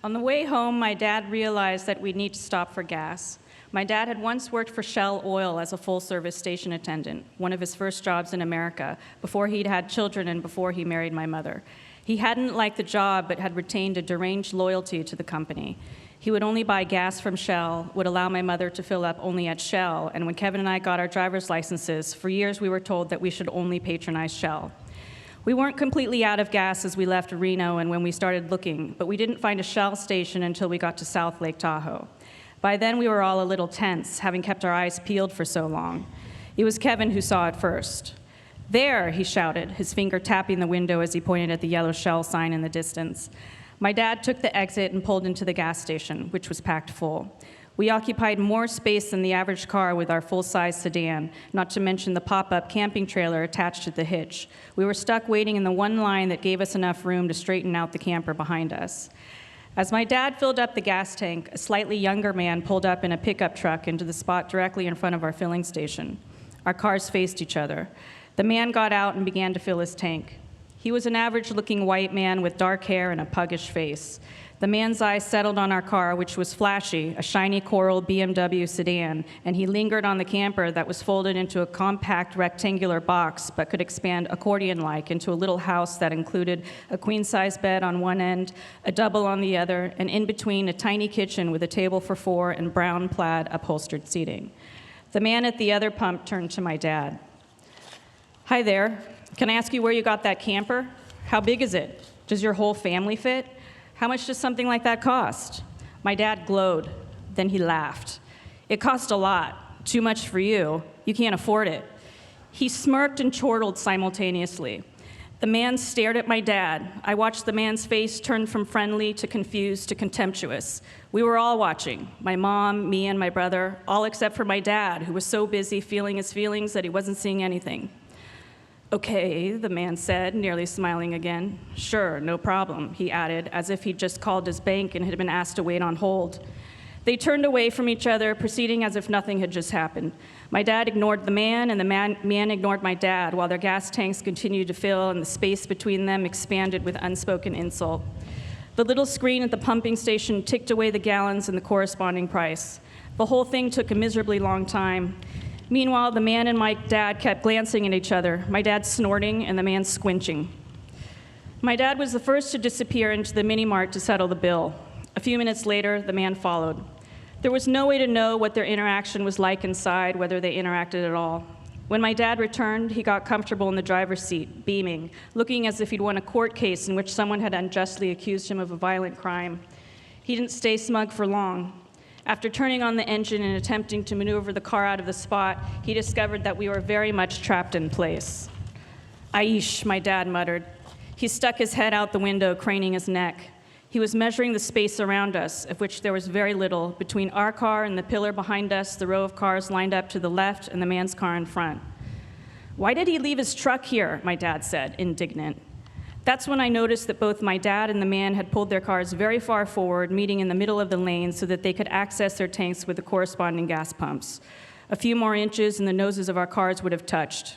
On the way home, my dad realized that we'd need to stop for gas. My dad had once worked for Shell Oil as a full-service station attendant, one of his first jobs in America, before he'd had children and before he married my mother. He hadn't liked the job, but had retained a deranged loyalty to the company. He would only buy gas from Shell, would allow my mother to fill up only at Shell, and when Kevin and I got our driver's licenses, for years we were told that we should only patronize Shell. We weren't completely out of gas as we left Reno and when we started looking, but we didn't find a Shell station until we got to South Lake Tahoe. By then, we were all a little tense, having kept our eyes peeled for so long. It was Kevin who saw it first. "There," he shouted, his finger tapping the window as he pointed at the yellow Shell sign in the distance. My dad took the exit and pulled into the gas station, which was packed full. We occupied more space than the average car with our full-size sedan, not to mention the pop-up camping trailer attached to the hitch. We were stuck waiting in the one line that gave us enough room to straighten out the camper behind us. As my dad filled up the gas tank, a slightly younger man pulled up in a pickup truck into the spot directly in front of our filling station. Our cars faced each other. The man got out and began to fill his tank. He was an average-looking white man with dark hair and a puggish face. The man's eyes settled on our car, which was flashy, a shiny coral BMW sedan, and he lingered on the camper that was folded into a compact rectangular box but could expand accordion-like into a little house that included a queen-size bed on one end, a double on the other, and in between a tiny kitchen with a table for four and brown plaid upholstered seating. The man at the other pump turned to my dad. "Hi there. Can I ask you where you got that camper? How big is it? Does your whole family fit? How much does something like that cost?" My dad glowed. Then he laughed. "It cost a lot. Too much for you. You can't afford it." He smirked and chortled simultaneously. The man stared at my dad. I watched the man's face turn from friendly to confused to contemptuous. We were all watching, my mom, me, and my brother, all except for my dad, who was so busy feeling his feelings that he wasn't seeing anything. "Okay," the man said, nearly smiling again. "Sure, no problem," he added, as if he'd just called his bank and had been asked to wait on hold. They turned away from each other, proceeding as if nothing had just happened. My dad ignored the man, and the man ignored my dad, while their gas tanks continued to fill and the space between them expanded with unspoken insult. The little screen at the pumping station ticked away the gallons and the corresponding price. The whole thing took a miserably long time. Meanwhile, the man and my dad kept glancing at each other, my dad snorting and the man squinching. My dad was the first to disappear into the mini-mart to settle the bill. A few minutes later, the man followed. There was no way to know what their interaction was like inside, whether they interacted at all. When my dad returned, he got comfortable in the driver's seat, beaming, looking as if he'd won a court case in which someone had unjustly accused him of a violent crime. He didn't stay smug for long. After turning on the engine and attempting to maneuver the car out of the spot, he discovered that we were very much trapped in place. "Aish," my dad muttered. He stuck his head out the window, craning his neck. He was measuring the space around us, of which there was very little, between our car and the pillar behind us, the row of cars lined up to the left, and the man's car in front. "Why did he leave his truck here?" my dad said, indignant. That's when I noticed that both my dad and the man had pulled their cars very far forward, meeting in the middle of the lane so that they could access their tanks with the corresponding gas pumps. A few more inches and the noses of our cars would have touched.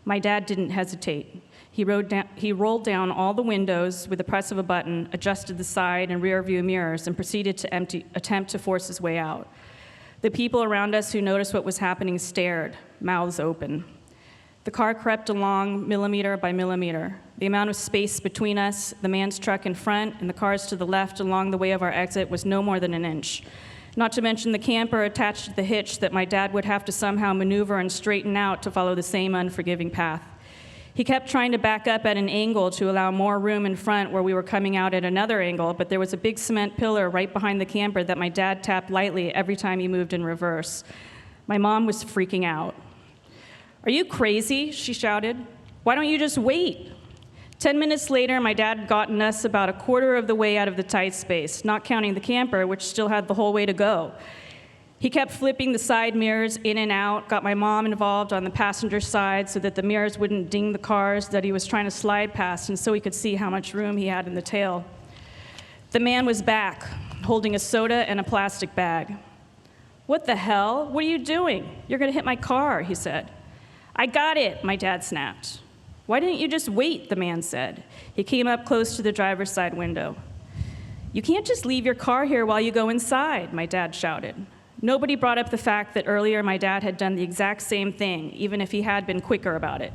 My dad didn't hesitate. He rolled down all the windows with the press of a button, adjusted the side and rear view mirrors, and proceeded to attempt to force his way out. The people around us who noticed what was happening stared, mouths open. The car crept along millimeter by millimeter. The amount of space between us, the man's truck in front, and the cars to the left along the way of our exit was no more than an inch. Not to mention the camper attached to the hitch that my dad would have to somehow maneuver and straighten out to follow the same unforgiving path. He kept trying to back up at an angle to allow more room in front where we were coming out at another angle, but there was a big cement pillar right behind the camper that my dad tapped lightly every time he moved in reverse. My mom was freaking out. "Are you crazy?" she shouted. "Why don't you just wait?" 10 minutes later, my dad had gotten us about a quarter of the way out of the tight space, not counting the camper, which still had the whole way to go. He kept flipping the side mirrors in and out, got my mom involved on the passenger side so that the mirrors wouldn't ding the cars that he was trying to slide past and so he could see how much room he had in the tail. The man was back, holding a soda and a plastic bag. "What the hell? What are you doing? You're going to hit my car," he said. "I got it," my dad snapped. "Why didn't you just wait?" the man said. He came up close to the driver's side window. "You can't just leave your car here while you go inside," my dad shouted. Nobody brought up the fact that earlier my dad had done the exact same thing, even if he had been quicker about it.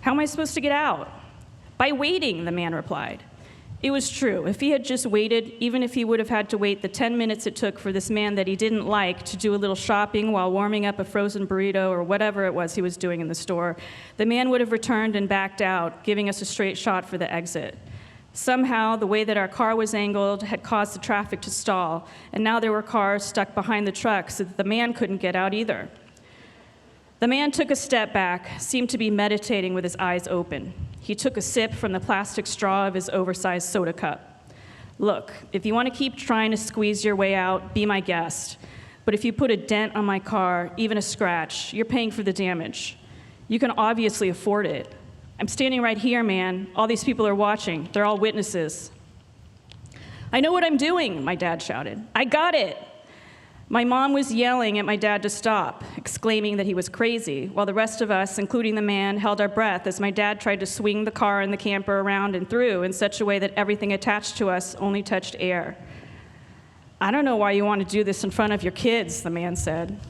"How am I supposed to get out?" "By waiting," the man replied. It was true. If he had just waited, even if he would have had to wait the 10 minutes it took for this man that he didn't like to do a little shopping while warming up a frozen burrito or whatever it was he was doing in the store, the man would have returned and backed out, giving us a straight shot for the exit. Somehow, the way that our car was angled had caused the traffic to stall, and now there were cars stuck behind the truck so that the man couldn't get out either. The man took a step back, seemed to be meditating with his eyes open. He took a sip from the plastic straw of his oversized soda cup. "Look, if you want to keep trying to squeeze your way out, be my guest. But if you put a dent on my car, even a scratch, you're paying for the damage. You can obviously afford it. I'm standing right here, man. All these people are watching. They're all witnesses." "I know what I'm doing," my dad shouted. "I got it." My mom was yelling at my dad to stop, exclaiming that he was crazy, while the rest of us, including the man, held our breath as my dad tried to swing the car and the camper around and through in such a way that everything attached to us only touched air. "I don't know why you want to do this in front of your kids," the man said.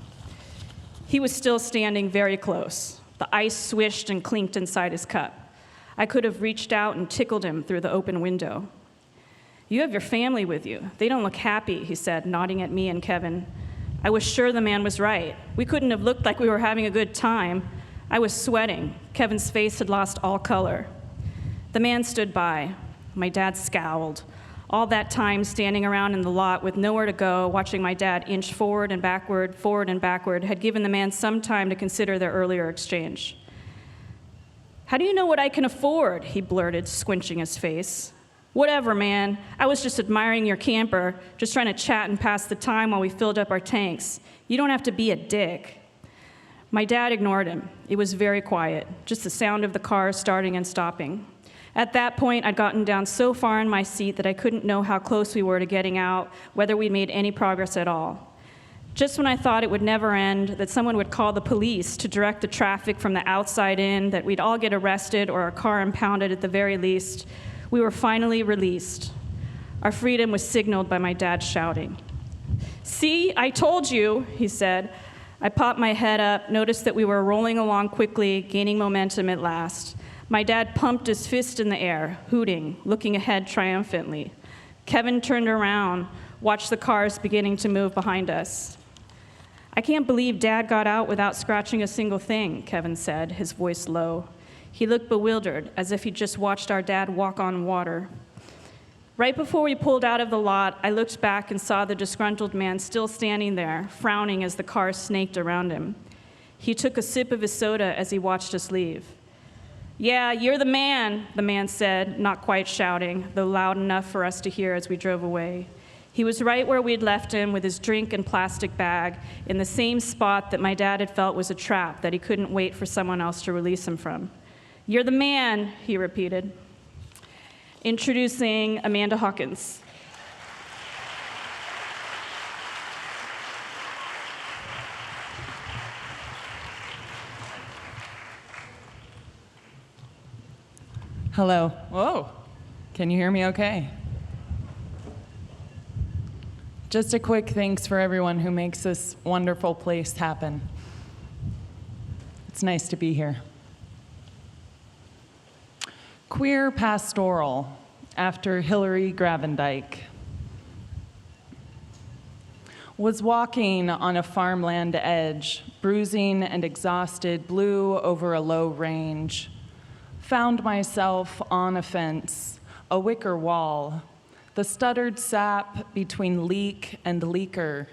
He was still standing very close. The ice swished and clinked inside his cup. I could have reached out and tickled him through the open window. "You have your family with you. They don't look happy," he said, nodding at me and Kevin. I was sure the man was right. We couldn't have looked like we were having a good time. I was sweating. Kevin's face had lost all color. The man stood by. My dad scowled. All that time standing around in the lot with nowhere to go, watching my dad inch forward and backward, had given the man some time to consider their earlier exchange. "How do you know what I can afford?" he blurted, squinching his face. "Whatever, man. I was just admiring your camper, just trying to chat and pass the time while we filled up our tanks. You don't have to be a dick." My dad ignored him. It was very quiet, just the sound of the car starting and stopping. At that point, I'd gotten down so far in my seat that I couldn't know how close we were to getting out, whether we made any progress at all. Just when I thought it would never end, that someone would call the police to direct the traffic from the outside in, that we'd all get arrested or our car impounded at the very least, we were finally released. Our freedom was signaled by my dad shouting. "See, I told you," he said. I popped my head up, noticed that we were rolling along quickly, gaining momentum at last. My dad pumped his fist in the air, hooting, looking ahead triumphantly. Kevin turned around, watched the cars beginning to move behind us. "I can't believe Dad got out without scratching a single thing," Kevin said, his voice low. He looked bewildered, as if he'd just watched our dad walk on water. Right before we pulled out of the lot, I looked back and saw the disgruntled man still standing there, frowning as the car snaked around him. He took a sip of his soda as he watched us leave. "Yeah, you're the man said, not quite shouting, though loud enough for us to hear as we drove away. He was right where we'd left him with his drink and plastic bag, in the same spot that my dad had felt was a trap that he couldn't wait for someone else to release him from. "You're the man," he repeated. Introducing Amanda Hawkins. Hello. Whoa. Can you hear me okay? Just a quick thanks for everyone who makes this wonderful place happen. It's nice to be here. Queer Pastoral, after Hillary Gravendike. Was walking on a farmland edge, bruising and exhausted, blew over a low range. Found myself on a fence, a wicker wall, the stuttered sap between leak and leaker.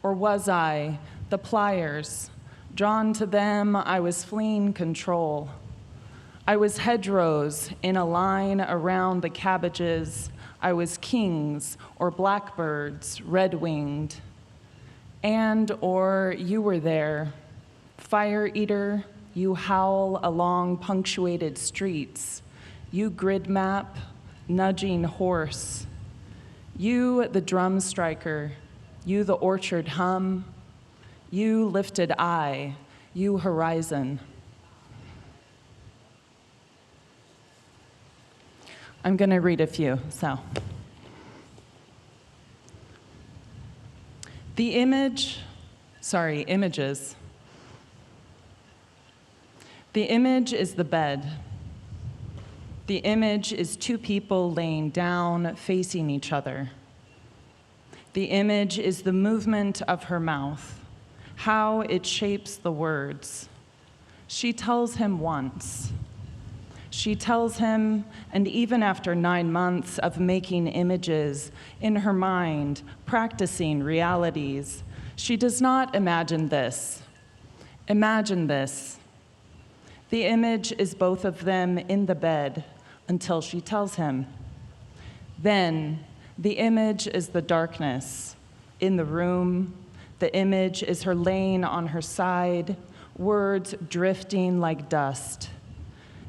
Or was I, the pliers? Drawn to them, I was fleeing control. I was hedgerows in a line around the cabbages. I was kings or blackbirds, red-winged. And or you were there, fire eater, you howl along punctuated streets. You grid map, nudging horse. You the drum striker, you the orchard hum. You lifted eye, you horizon. I'm gonna read a few, so. Images. The image is the bed. The image is two people laying down, facing each other. The image is the movement of her mouth, how it shapes the words. She tells him once. She tells him, and even after 9 months of making images in her mind, practicing realities, she does not imagine this. Imagine this. The image is both of them in the bed until she tells him. Then, the image is the darkness in the room. The image is her laying on her side, words drifting like dust.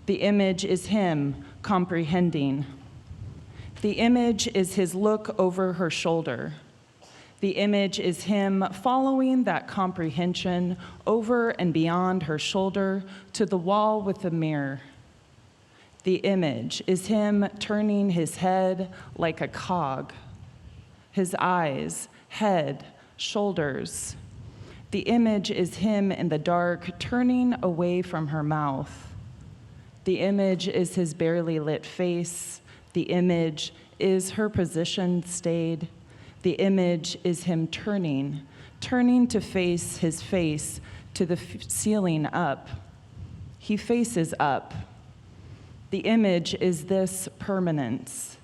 The image is him comprehending. The image is his look over her shoulder. The image is him following that comprehension over and beyond her shoulder to the wall with the mirror. The image is him turning his head like a cog, his eyes, head, shoulders. The image is him in the dark turning away from her mouth. The image is his barely lit face. The image is her position stayed. The image is him turning to face his face to the ceiling up. He faces up. The image is this permanence.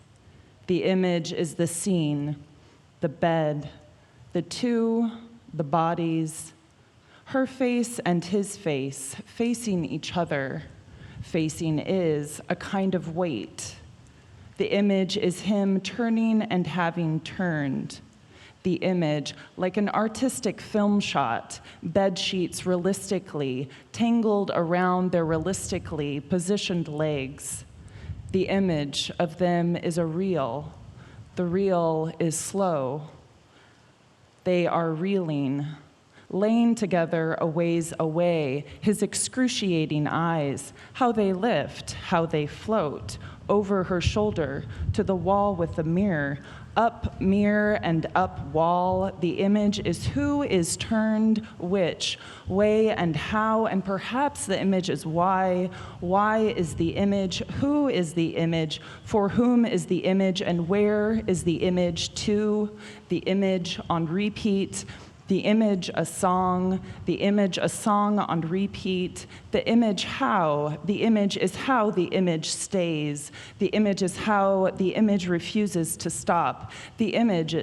The image is the scene, the bed, the two, the bodies, her face and his face facing each other. Facing is a kind of weight. The image is him turning and having turned. The image, like an artistic film shot, bed sheets realistically, tangled around their realistically positioned legs. The image of them is a reel. The reel is slow. They are reeling, laying together a ways away, his excruciating eyes, how they lift, how they float, over her shoulder, to the wall with the mirror, up mirror and up wall. The image is who is turned which way and how, and perhaps the image is why. Why is the image? Who is the image? For whom is the image? And where is the image to? The image on repeat. The image, a song on repeat. The image, how. The image is how the image stays. The image is how the image refuses to stop. The image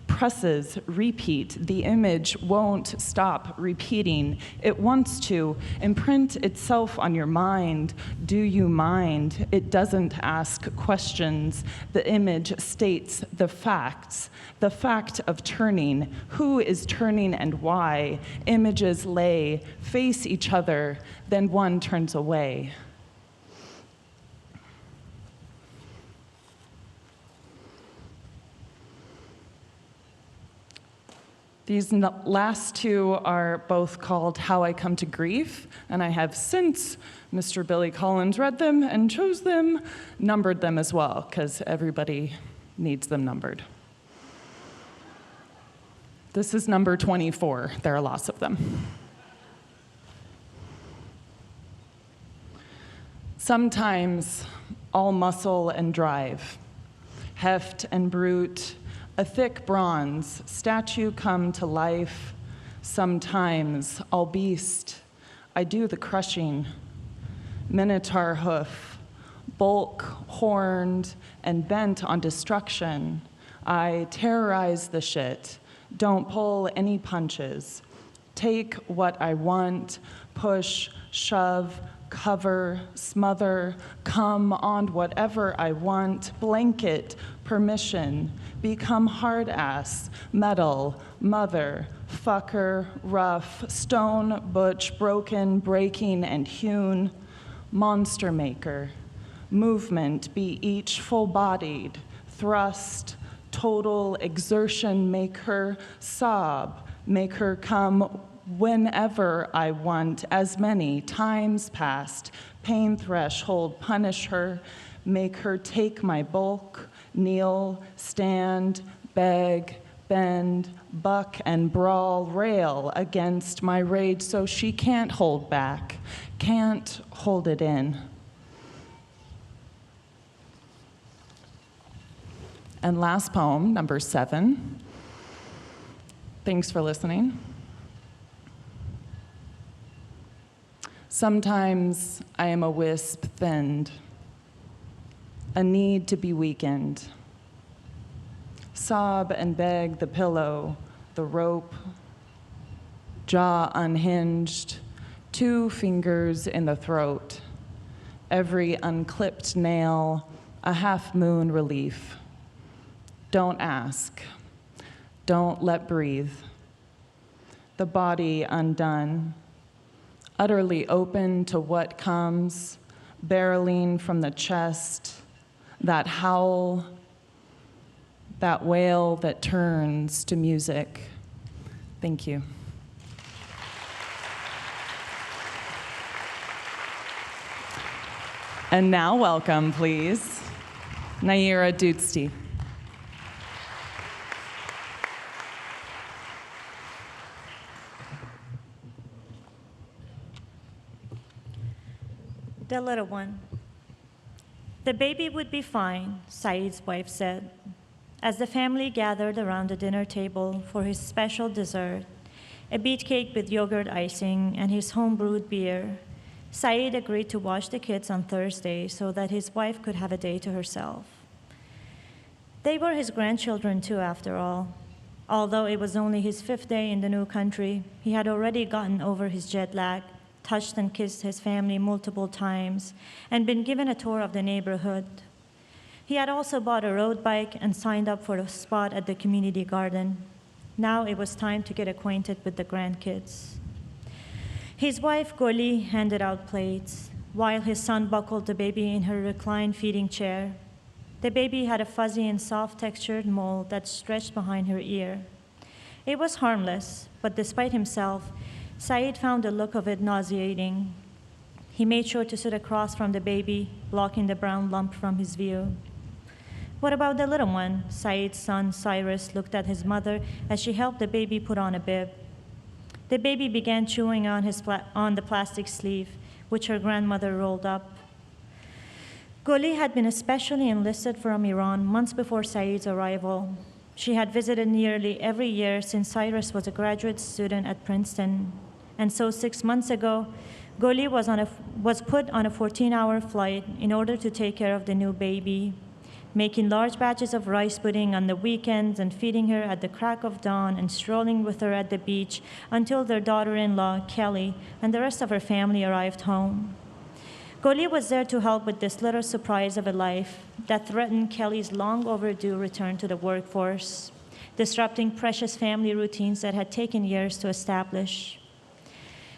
presses repeat. The image won't stop repeating. It wants to imprint itself on your mind. Do you mind? It doesn't ask questions. The image states the facts. The fact of turning. Who is turning and why? Images lay, face each other, then one turns away. These last two are both called How I Come to Grief, and I have since Mr. Billy Collins read them and chose them, numbered them as well, because everybody needs them numbered. This is number 24. There are lots of them. Sometimes all muscle and drive, heft and brute, a thick bronze statue come to life. Sometimes all beast, I do the crushing, minotaur hoof, bulk, horned, and bent on destruction. I terrorize the shit, don't pull any punches. Take what I want, push, shove, cover, smother, come on whatever I want, blanket, permission, become hard ass, metal, mother, fucker, rough, stone, butch, broken, breaking, and hewn, monster maker, movement, be each full-bodied, thrust, total exertion, make her sob, make her come whenever I want, as many times past, pain threshold, punish her, make her take my bulk, kneel, stand, beg, bend, buck, and brawl, rail against my rage so she can't hold back, can't hold it in. And last poem, number 7. Thanks for listening. Sometimes I am a wisp thinned, a need to be weakened. Sob and beg the pillow, the rope, jaw unhinged, 2 fingers in the throat, every unclipped nail a half-moon relief. Don't ask, don't let breathe. The body undone, utterly open to what comes, barreling from the chest, that howl, that wail that turns to music. Thank you. And now welcome, please, Naira Dootsti. The little one. The baby would be fine, Saeed's wife said, as the family gathered around the dinner table for his special dessert, a beet cake with yogurt icing and his home-brewed beer. Saeed agreed to watch the kids on Thursday so that his wife could have a day to herself. They were his grandchildren too, after all. Although it was only his 5th day in the new country, he had already gotten over his jet lag, touched and kissed his family multiple times, and been given a tour of the neighborhood. He had also bought a road bike and signed up for a spot at the community garden. Now it was time to get acquainted with the grandkids. His wife, Goli, handed out plates, while his son buckled the baby in her reclined feeding chair. The baby had a fuzzy and soft-textured mole that stretched behind her ear. It was harmless, but despite himself, Saeed found the look of it nauseating. He made sure to sit across from the baby, blocking the brown lump from his view. What about the little one? Saeed's son, Cyrus, looked at his mother as she helped the baby put on a bib. The baby began chewing on the plastic sleeve, which her grandmother rolled up. Goli had been especially enlisted from Iran months before Saeed's arrival. She had visited nearly every year since Cyrus was a graduate student at Princeton. And so 6 months ago, Goli was put on a 14-hour flight in order to take care of the new baby, making large batches of rice pudding on the weekends and feeding her at the crack of dawn and strolling with her at the beach until their daughter-in-law, Kelly, and the rest of her family arrived home. Goli was there to help with this little surprise of a life that threatened Kelly's long overdue return to the workforce, disrupting precious family routines that had taken years to establish.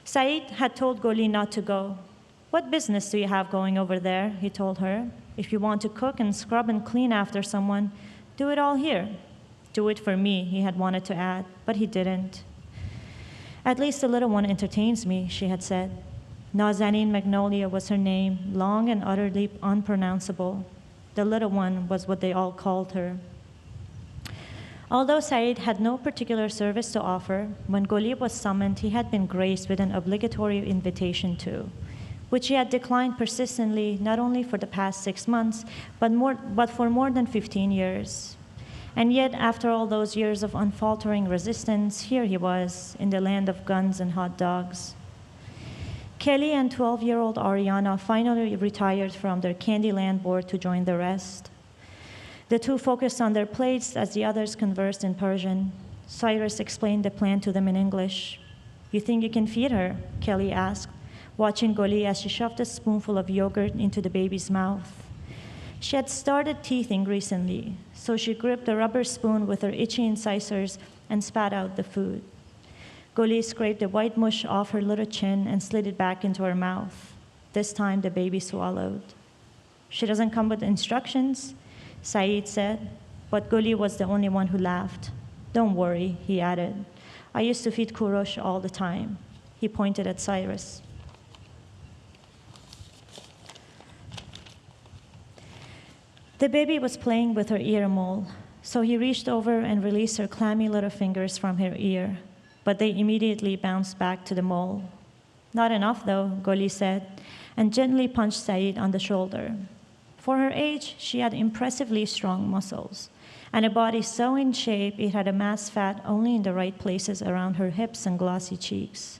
Saeed had told Goli not to go. "What business do you have going over there?" he told her. "If you want to cook and scrub and clean after someone, do it all here." "Do it for me," he had wanted to add, but he didn't. "At least the little one entertains me," she had said. Nazanin Magnolia was her name, long and utterly unpronounceable. The little one was what they all called her. Although Saeed had no particular service to offer, when Goli was summoned, he had been graced with an obligatory invitation to, which he had declined persistently not only for the past 6 months, but for more than 15 years. And yet, after all those years of unfaltering resistance, here he was, in the land of guns and hot dogs. Kelly and 12-year-old Ariana finally retired from their Candyland board to join the rest. The two focused on their plates as the others conversed in Persian. Cyrus explained the plan to them in English. "You think you can feed her?" Kelly asked, watching Goli as she shoved a spoonful of yogurt into the baby's mouth. She had started teething recently, so she gripped a rubber spoon with her itchy incisors and spat out the food. Goli scraped the white mush off her little chin and slid it back into her mouth. This time, the baby swallowed. "She doesn't come with instructions," Saeed said, but Goli was the only one who laughed. "Don't worry," he added. "I used to feed Kurosh all the time." He pointed at Cyrus. The baby was playing with her ear mole. So he reached over and released her clammy little fingers from her ear, but they immediately bounced back to the mole. Not enough, though, Goli said, and gently punched Saeed on the shoulder. For her age, she had impressively strong muscles, and a body so in shape it had amassed fat only in the right places around her hips and glossy cheeks.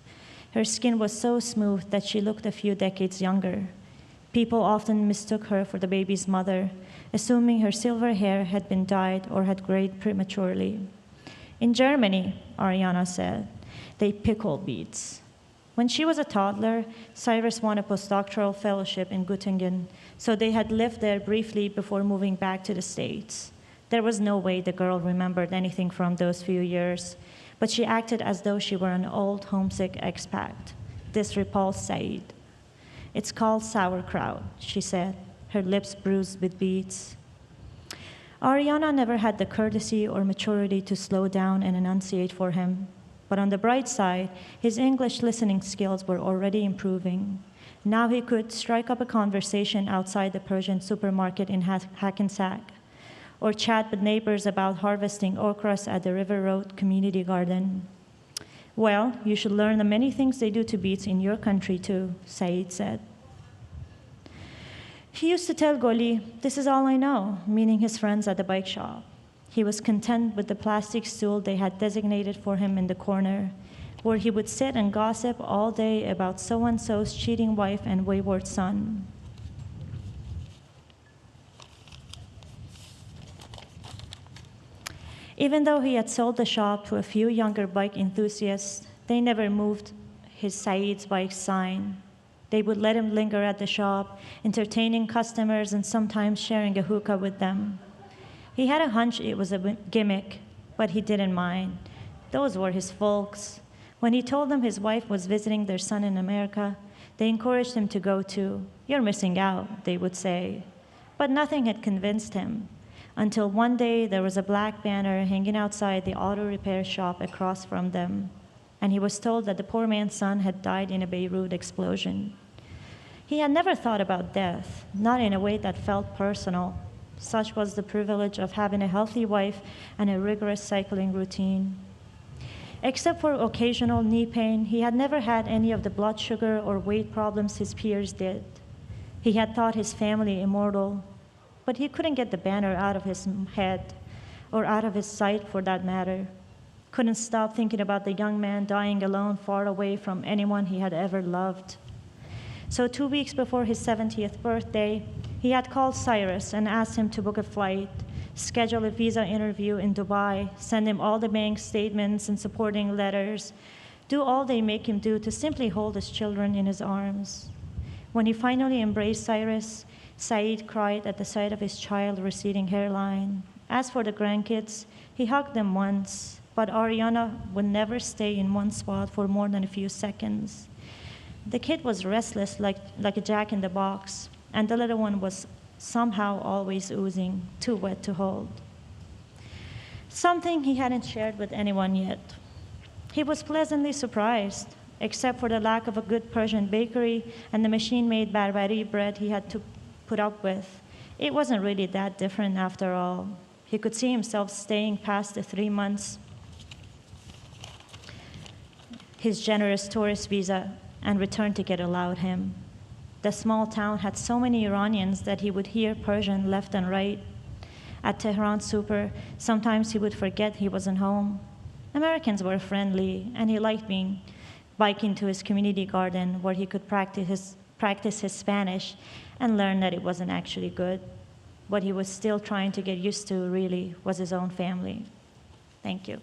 Her skin was so smooth that she looked a few decades younger. People often mistook her for the baby's mother, assuming her silver hair had been dyed or had grayed prematurely. In Germany, Ariana said, they pickle beets. When she was a toddler, Cyrus won a postdoctoral fellowship in Göttingen, so they had lived there briefly before moving back to the States. There was no way the girl remembered anything from those few years, but she acted as though she were an old, homesick expat. This repulsed Saeed. It's called sauerkraut, she said, her lips bruised with beads. Ariana never had the courtesy or maturity to slow down and enunciate for him. But on the bright side, his English listening skills were already improving. Now he could strike up a conversation outside the Persian supermarket in Hackensack, or chat with neighbors about harvesting okras at the River Road Community Garden. Well, you should learn the many things they do to beets in your country too, Saeed said. He used to tell Goli, "This is all I know," meaning his friends at the bike shop. He was content with the plastic stool they had designated for him in the corner, where he would sit and gossip all day about so-and-so's cheating wife and wayward son. Even though he had sold the shop to a few younger bike enthusiasts, they never moved his Saeed's bike sign. They would let him linger at the shop, entertaining customers and sometimes sharing a hookah with them. He had a hunch it was a gimmick, but he didn't mind. Those were his folks. When he told them his wife was visiting their son in America, they encouraged him to go too. "You're missing out," they would say. But nothing had convinced him, until one day there was a black banner hanging outside the auto repair shop across from them, and he was told that the poor man's son had died in a Beirut explosion. He had never thought about death, not in a way that felt personal. Such was the privilege of having a healthy wife and a rigorous cycling routine. Except for occasional knee pain, he had never had any of the blood sugar or weight problems his peers did. He had thought his family immortal, but he couldn't get the banner out of his head, or out of his sight for that matter. Couldn't stop thinking about the young man dying alone far away from anyone he had ever loved. So 2 weeks before his 70th birthday, he had called Cyrus and asked him to book a flight, schedule a visa interview in Dubai, send him all the bank statements and supporting letters, do all they make him do to simply hold his children in his arms. When he finally embraced Cyrus, Saeed cried at the sight of his child's receding hairline. As for the grandkids, he hugged them once, but Ariana would never stay in one spot for more than a few seconds. The kid was restless like a jack-in-the-box, and the little one was somehow always oozing, too wet to hold. Something he hadn't shared with anyone yet. He was pleasantly surprised, except for the lack of a good Persian bakery and the machine-made barbari bread he had to put up with. It wasn't really that different after all. He could see himself staying past the 3 months, his generous tourist visa and return ticket allowed him. The small town had so many Iranians that he would hear Persian left and right. At Tehran Super, sometimes he would forget he wasn't home. Americans were friendly, and he liked biking to his community garden where he could practice his Spanish and learn that it wasn't actually good. What he was still trying to get used to, really, was his own family. Thank you.